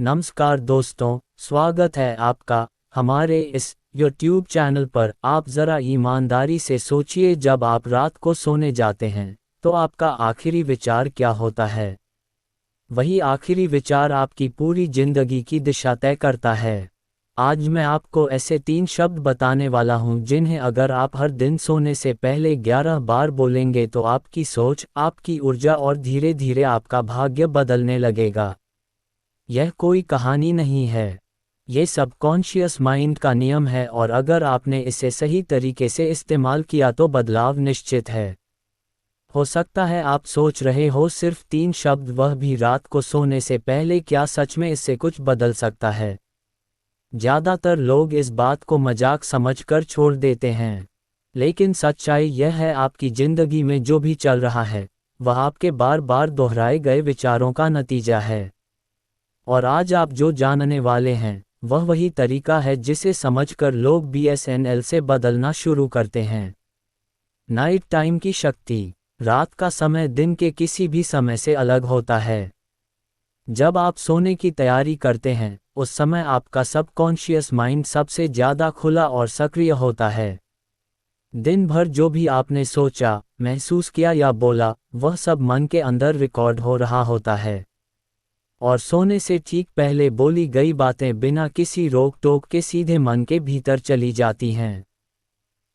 नमस्कार दोस्तों, स्वागत है आपका हमारे इस YouTube चैनल पर। आप ज़रा ईमानदारी से सोचिए, जब आप रात को सोने जाते हैं तो आपका आखिरी विचार क्या होता है? वही आखिरी विचार आपकी पूरी जिंदगी की दिशा तय करता है। आज मैं आपको ऐसे 3 शब्द बताने वाला हूं जिन्हें अगर आप हर दिन सोने से पहले 11 बार बोलेंगे तो आपकी सोच, आपकी ऊर्जा और धीरे धीरे आपका भाग्य बदलने लगेगा। यह कोई कहानी नहीं है, ये सबकॉन्शियस माइंड का नियम है, और अगर आपने इसे सही तरीके से इस्तेमाल किया तो बदलाव निश्चित है। हो सकता है आप सोच रहे हो सिर्फ 3 शब्द, वह भी रात को सोने से पहले, क्या सच में इससे कुछ बदल सकता है? ज़्यादातर लोग इस बात को मजाक समझकर छोड़ देते हैं, लेकिन सच्चाई यह है आपकी ज़िंदगी में जो भी चल रहा है वह आपके बार बार दोहराए गए विचारों का नतीजा है। और आज आप जो जानने वाले हैं वह वही तरीका है जिसे समझकर लोग BSNL से बदलना शुरू करते हैं। नाइट टाइम की शक्ति। रात का समय दिन के किसी भी समय से अलग होता है। जब आप सोने की तैयारी करते हैं उस समय आपका सबकॉन्शियस माइंड सबसे ज़्यादा खुला और सक्रिय होता है। दिन भर जो भी आपने सोचा, महसूस किया या बोला, वह सब मन के अंदर रिकॉर्ड हो रहा होता है। और सोने से ठीक पहले बोली गई बातें बिना किसी रोक टोक के सीधे मन के भीतर चली जाती हैं।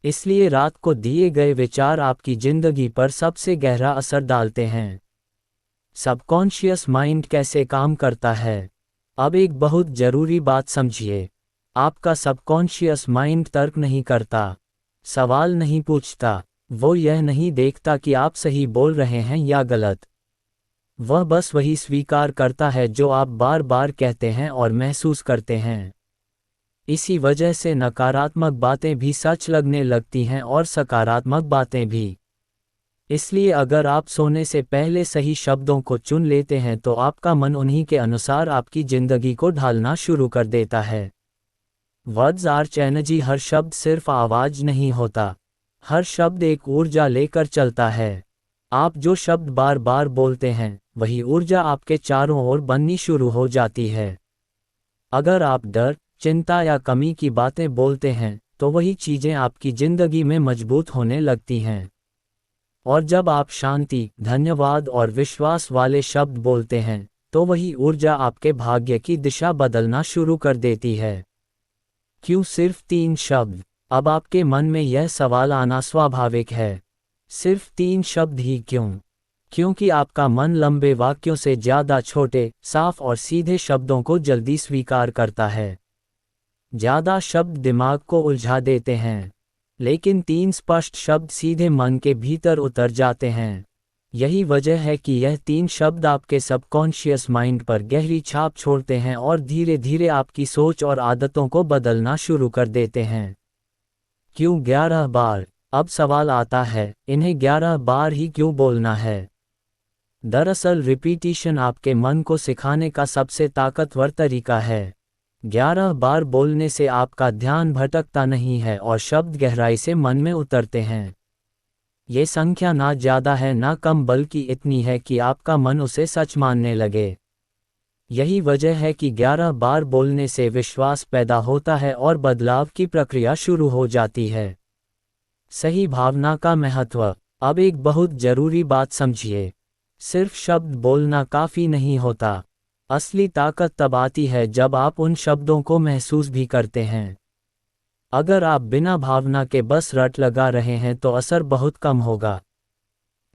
इसलिए रात को दिए गए विचार आपकी जिंदगी पर सबसे गहरा असर डालते हैं। सबकॉन्शियस माइंड कैसे काम करता है? अब एक बहुत ज़रूरी बात समझिए। आपका सबकॉन्शियस माइंड तर्क नहीं करता, सवाल नहीं पूछता, वो यह नहीं देखता कि आप सही बोल रहे हैं या गलत। वह बस वही स्वीकार करता है जो आप बार बार कहते हैं और महसूस करते हैं। इसी वजह से नकारात्मक बातें भी सच लगने लगती हैं और सकारात्मक बातें भी। इसलिए अगर आप सोने से पहले सही शब्दों को चुन लेते हैं तो आपका मन उन्हीं के अनुसार आपकी जिंदगी को ढालना शुरू कर देता है। Words are energy. हर शब्द सिर्फ आवाज नहीं होता, हर शब्द एक ऊर्जा लेकर चलता है। आप जो शब्द बार बार बोलते हैं वही ऊर्जा आपके चारों ओर बननी शुरू हो जाती है। अगर आप डर, चिंता या कमी की बातें बोलते हैं तो वही चीज़ें आपकी ज़िंदगी में मजबूत होने लगती हैं। और जब आप शांति, धन्यवाद और विश्वास वाले शब्द बोलते हैं तो वही ऊर्जा आपके भाग्य की दिशा बदलना शुरू कर देती है। क्यों सिर्फ 3 शब्द? अब आपके मन में यह सवाल आना स्वाभाविक है, सिर्फ 3 शब्द ही क्यों? क्योंकि आपका मन लंबे वाक्यों से ज़्यादा छोटे, साफ और सीधे शब्दों को जल्दी स्वीकार करता है। ज़्यादा शब्द दिमाग को उलझा देते हैं, लेकिन 3 स्पष्ट शब्द सीधे मन के भीतर उतर जाते हैं। यही वजह है कि यह 3 शब्द आपके सबकॉन्शियस माइंड पर गहरी छाप छोड़ते हैं और धीरे धीरे आपकी सोच और आदतों को बदलना शुरू कर देते हैं। क्यों 11 बार? अब सवाल आता है, इन्हें 11 बार ही क्यों बोलना है? दरअसल रिपीटिशन आपके मन को सिखाने का सबसे ताकतवर तरीका है। 11 बार बोलने से आपका ध्यान भटकता नहीं है और शब्द गहराई से मन में उतरते हैं। ये संख्या ना ज़्यादा है ना कम, बल्कि इतनी है कि आपका मन उसे सच मानने लगे। यही वजह है कि 11 बार बोलने से विश्वास पैदा होता है और बदलाव की प्रक्रिया शुरू हो जाती है। सही भावना का महत्व। अब एक बहुत ज़रूरी बात समझिए, सिर्फ शब्द बोलना काफ़ी नहीं होता। असली ताकत तब आती है जब आप उन शब्दों को महसूस भी करते हैं। अगर आप बिना भावना के बस रट लगा रहे हैं तो असर बहुत कम होगा,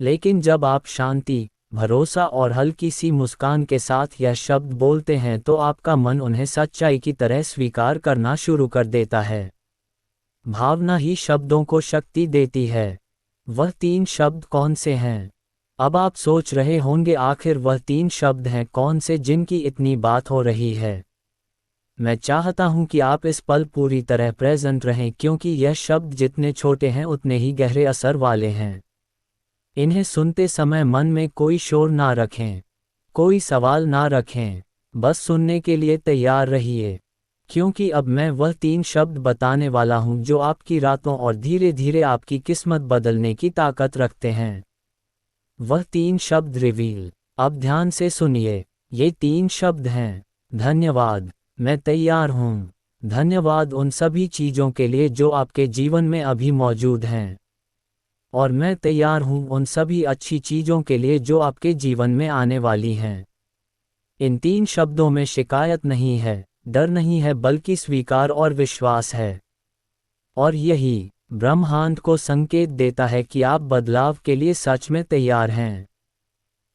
लेकिन जब आप शांति, भरोसा और हल्की सी मुस्कान के साथ यह शब्द बोलते हैं तो आपका मन उन्हें सच्चाई की तरह स्वीकार करना शुरू कर देता है। भावना ही शब्दों को शक्ति देती है। वह 3 शब्द कौन से हैं? अब आप सोच रहे होंगे, आखिर वह 3 शब्द हैं कौन से जिनकी इतनी बात हो रही है? मैं चाहता हूं कि आप इस पल पूरी तरह प्रेजेंट रहें, क्योंकि यह शब्द जितने छोटे हैं उतने ही गहरे असर वाले हैं। इन्हें सुनते समय मन में कोई शोर ना रखें, कोई सवाल ना रखें, बस सुनने के लिए तैयार रहिए, क्योंकि अब मैं वह 3 शब्द बताने वाला हूं जो आपकी रातों और धीरे धीरे आपकी किस्मत बदलने की ताकत रखते हैं। वह 3 शब्द रिवील। अब ध्यान से सुनिए, ये 3 शब्द हैं धन्यवाद, मैं तैयार हूँ। धन्यवाद उन सभी चीज़ों के लिए जो आपके जीवन में अभी मौजूद हैं। और मैं तैयार हूँ उन सभी अच्छी चीज़ों के लिए जो आपके जीवन में आने वाली हैं। इन 3 शब्दों में शिकायत नहीं है, डर नहीं है, बल्कि स्वीकार और विश्वास है। और यही ब्रह्मांड को संकेत देता है कि आप बदलाव के लिए सच में तैयार हैं।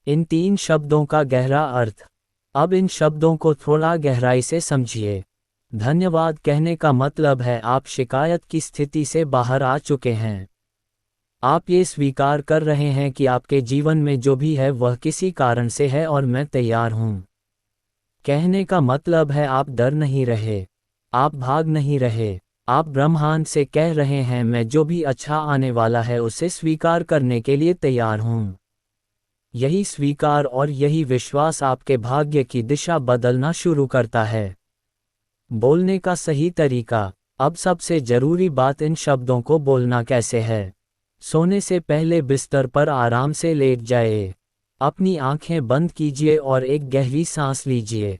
इन 3 शब्दों का गहरा अर्थ। अब इन शब्दों को थोड़ा गहराई से समझिए। धन्यवाद कहने का मतलब है आप शिकायत की स्थिति से बाहर आ चुके हैं। आप ये स्वीकार कर रहे हैं कि आपके जीवन में जो भी है वह किसी कारण से है और मैं तैयार हूँ। कहने का मतलब है आप डर नहीं रहे, आप भाग नहीं रहे, आप ब्रह्मांड से कह रहे हैं मैं जो भी अच्छा आने वाला है उसे स्वीकार करने के लिए तैयार हूँ। यही स्वीकार और यही विश्वास आपके भाग्य की दिशा बदलना शुरू करता है। बोलने का सही तरीका। अब सबसे जरूरी बात इन शब्दों को बोलना कैसे है। सोने से पहले बिस्तर पर आराम से लेट जाए। अपनी आंखें बंद कीजिए और एक गहरी सांस लीजिए।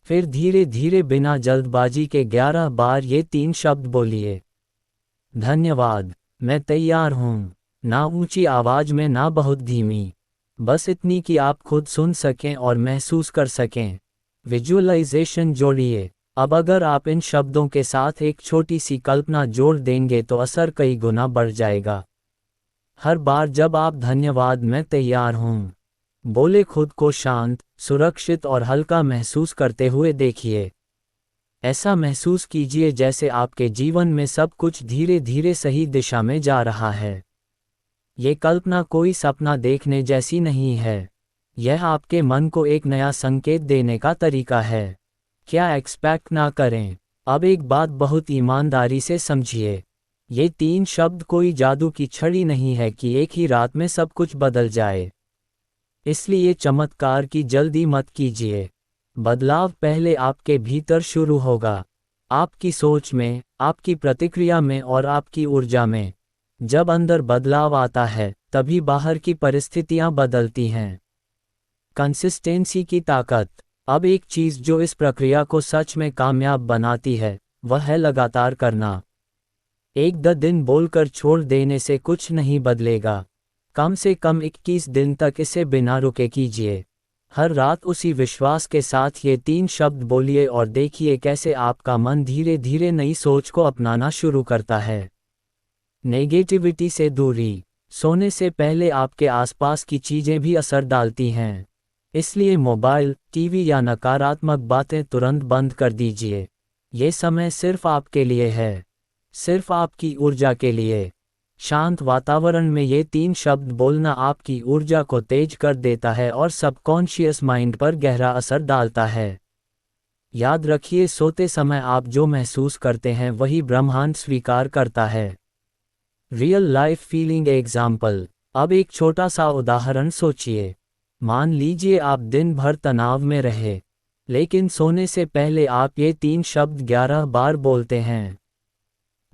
फिर धीरे धीरे बिना जल्दबाजी के 11 बार ये 3 शब्द बोलिए। धन्यवाद, मैं तैयार हूँ। ना ऊंची आवाज में ना बहुत धीमी, बस इतनी कि आप खुद सुन सकें और महसूस कर सकें। विजुअलाइजेशन जोड़िए। अब अगर आप इन शब्दों के साथ एक छोटी सी कल्पना जोड़ देंगे तो असर कई गुना बढ़ जाएगा। हर बार जब आप धन्यवाद मैं तैयार हूँ बोले, खुद को शांत, सुरक्षित और हल्का महसूस करते हुए देखिए। ऐसा महसूस कीजिए जैसे आपके जीवन में सब कुछ धीरे धीरे सही दिशा में जा रहा है। ये कल्पना कोई सपना देखने जैसी नहीं है। यह आपके मन को एक नया संकेत देने का तरीका है। क्या एक्सपेक्ट ना करें। अब एक बात बहुत ईमानदारी से समझिए। ये 3 शब्द कोई जादू की छड़ी नहीं है कि एक ही रात में सब कुछ बदल जाए। इसलिए चमत्कार की जल्दी मत कीजिए। बदलाव पहले आपके भीतर शुरू होगा। आपकी सोच में, आपकी प्रतिक्रिया में और आपकी ऊर्जा में। जब अंदर बदलाव आता है, तभी बाहर की परिस्थितियां बदलती हैं। कंसिस्टेंसी की ताकत। अब एक चीज जो इस प्रक्रिया को सच में कामयाब बनाती है, वह है लगातार करना। एक दिन बोलकर छोड़ देने से कुछ नहीं बदलेगा। कम से कम 21 दिन तक इसे बिना रुके कीजिए। हर रात उसी विश्वास के साथ ये 3 शब्द बोलिए और देखिए कैसे आपका मन धीरे धीरे नई सोच को अपनाना शुरू करता है। नेगेटिविटी से दूरी। सोने से पहले आपके आसपास की चीजें भी असर डालती हैं। इसलिए मोबाइल, टीवी या नकारात्मक बातें तुरंत बंद कर दीजिए। ये समय सिर्फ आपके लिए है, सिर्फ आपकी ऊर्जा के लिए। शांत वातावरण में ये 3 शब्द बोलना आपकी ऊर्जा को तेज कर देता है और सबकॉन्शियस माइंड पर गहरा असर डालता है। याद रखिए, सोते समय आप जो महसूस करते हैं वही ब्रह्मांड स्वीकार करता है। Real life feeling example. अब एक छोटा सा उदाहरण सोचिए। मान लीजिए आप दिन भर तनाव में रहे, लेकिन सोने से पहले आप ये 3 शब्द 11 बार बोलते हैं।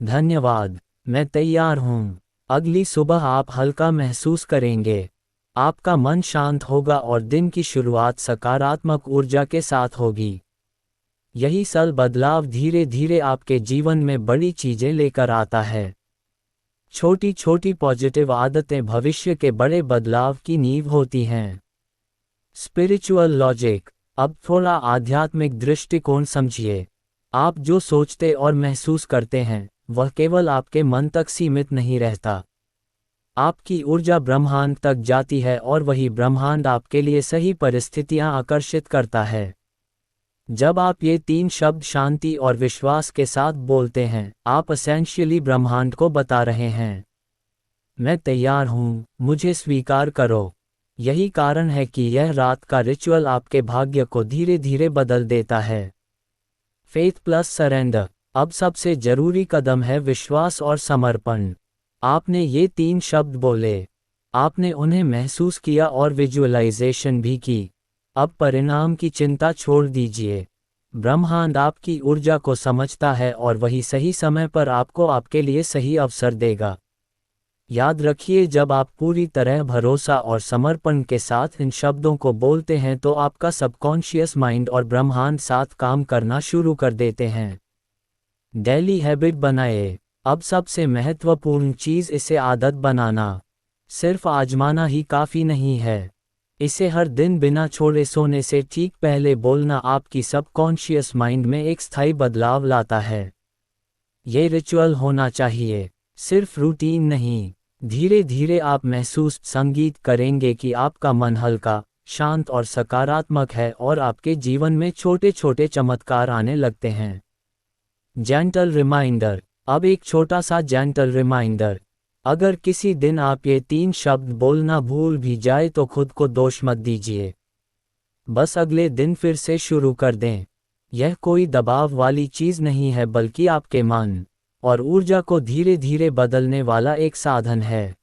धन्यवाद, मैं तैयार हूँ। अगली सुबह आप हल्का महसूस करेंगे। आपका मन शांत होगा और दिन की शुरुआत सकारात्मक ऊर्जा के साथ होगी। यही सल बदलाव धीरे धीरे आपके जीवन में बड़ी चीजें लेकर आता है। छोटी छोटी पॉजिटिव आदतें भविष्य के बड़े बदलाव की नींव होती हैं। Spiritual logic. अब थोड़ा आध्यात्मिक दृष्टिकोण समझिए। आप जो सोचते और महसूस करते हैं, वह केवल आपके मन तक सीमित नहीं रहता। आपकी ऊर्जा ब्रह्मांड तक जाती है और वही ब्रह्मांड आपके लिए सही परिस्थितियां आकर्षित करता है। जब आप ये 3 शब्द शांति और विश्वास के साथ बोलते हैं, आप एसेंशियली ब्रह्मांड को बता रहे हैं, मैं तैयार हूँ, मुझे स्वीकार करो। यही कारण है कि यह रात का रिचुअल आपके भाग्य को धीरे धीरे बदल देता है। Faith plus surrender. अब सबसे जरूरी कदम है विश्वास और समर्पण। आपने ये 3 शब्द बोले, आपने उन्हें महसूस किया और विजुअलाइजेशन भी की। अब परिणाम की चिंता छोड़ दीजिए। ब्रह्मांड आपकी ऊर्जा को समझता है और वही सही समय पर आपको आपके लिए सही अवसर देगा। याद रखिए, जब आप पूरी तरह भरोसा और समर्पण के साथ इन शब्दों को बोलते हैं तो आपका सबकॉन्शियस माइंड और ब्रह्मांड साथ काम करना शुरू कर देते हैं। डेली हैबिट बनाए। अब सबसे महत्वपूर्ण चीज़ इसे आदत बनाना। सिर्फ आजमाना ही काफ़ी नहीं है। इसे हर दिन बिना छोड़े सोने से ठीक पहले बोलना आपकी सबकॉन्शियस माइंड में एक स्थायी बदलाव लाता है। ये रिचुअल होना चाहिए, सिर्फ रूटीन नहीं। धीरे धीरे आप महसूस संगीत करेंगे कि आपका मन हल्का, शांत और सकारात्मक है और आपके जीवन में छोटे छोटे चमत्कार आने लगते हैं। Gentle reminder. अब एक छोटा सा जेंटल रिमाइंडर। अगर किसी दिन आप ये 3 शब्द बोलना भूल भी जाए तो खुद को दोष मत दीजिए। बस अगले दिन फिर से शुरू कर दें। यह कोई दबाव वाली चीज़ नहीं है, बल्कि आपके मन और ऊर्जा को धीरे धीरे बदलने वाला एक साधन है।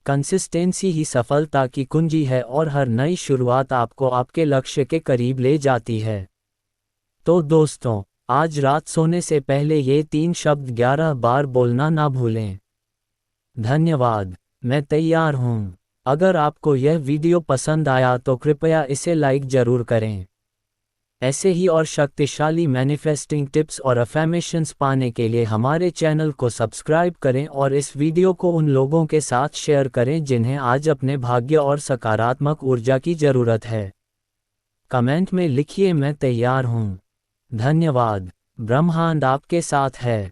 कंसिस्टेंसी ही सफलता की कुंजी है और हर नई शुरुआत आपको आपके लक्ष्य के करीब ले जाती है। तो दोस्तों, आज रात सोने से पहले ये 3 शब्द 11 बार बोलना ना भूलें। धन्यवाद। मैं तैयार हूँ। अगर आपको यह वीडियो पसंद आया तो कृपया इसे लाइक ज़रूर करें। ऐसे ही और शक्तिशाली मैनिफेस्टिंग टिप्स और अफर्मेशंस पाने के लिए हमारे चैनल को सब्सक्राइब करें और इस वीडियो को उन लोगों के साथ शेयर करें जिन्हें आज अपने भाग्य और सकारात्मक ऊर्जा की ज़रूरत है। कमेंट में लिखिए, मैं तैयार हूँ। धन्यवाद। ब्रह्मांड आपके साथ है।